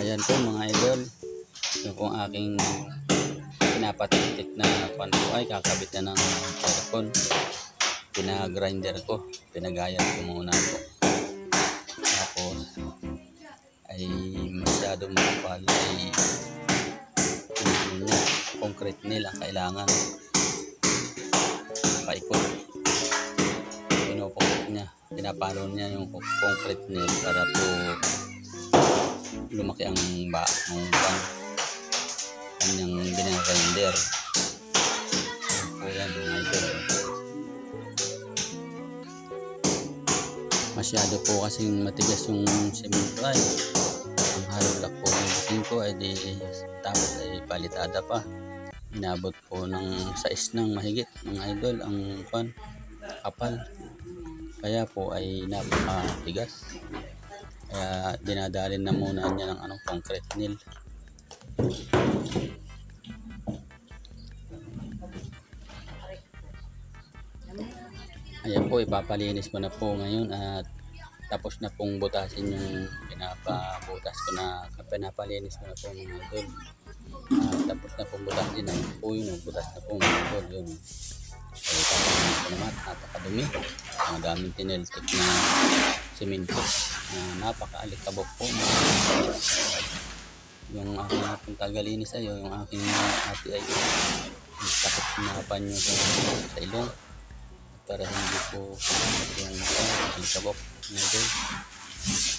Ayan po mga idol, yung kung aking pinapatitik na pan po ay kakabit na ng aircon. Pinagrinder ko, pinagayat ko muna po. Tapos ay masyadong makapal ay niya, concrete nila kailangan paikot. Pinupukot niya, pinapalo niya yung concrete nail para po lumaki ang kanyang binagrinder. Ayan mga idol. Masyado po kasing matigas yung semento ay ang hollow block po ng buking ko ay di tapos ay palitada pa. Inabot po ng size ng mahigit mga idol ang kapal. Kaya po ay napakatigas. Kaya dinadalin na muna niya ng concrete nail. Ayan po, ipapalinis ko na po ngayon at tapos na pong butasin yung pinapabutas ko na pinapalinis ko na po mga idol. Tapos na pong butasin na po yun, butas na po mga idol yun. So ipapalinis ko naman, napakadumi. Ang daming tineltik na semento na napakaalikabok po. Yung aking pong tagalinis ay yung aking ate ay takot na panyo sa ilong para hindi po yung alikabok mga idol.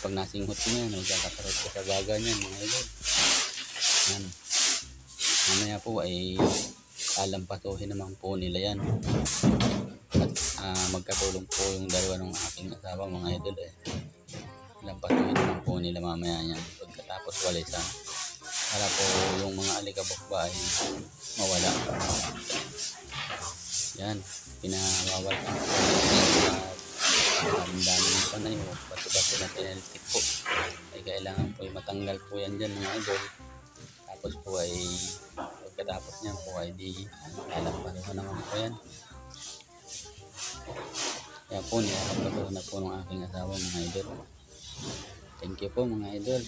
Pag nasinghot niya, nagkakakarot ko sa baga niyan mga idol. Yan. Mamaya po ay alampatuhin naman po nila yan. At magkatulong po yung dalawa ng aking asawa mga idol eh. Alampatuhin naman po nila mamaya yan. Pagkatapos walisan. Para po yung mga alikabok ba ay mawala. Yan. Pinawawalkan po ang dami ng panay o pati-pati na tineltik po ay kailangan po ay matanggal po yan dyan mga idol. Tapos po ay pagkatapos niyan po ay di alampanuhan naman po yan. Kaya po nilalampanuhan na po ng aking asawa mga idol. Thank you po mga idol.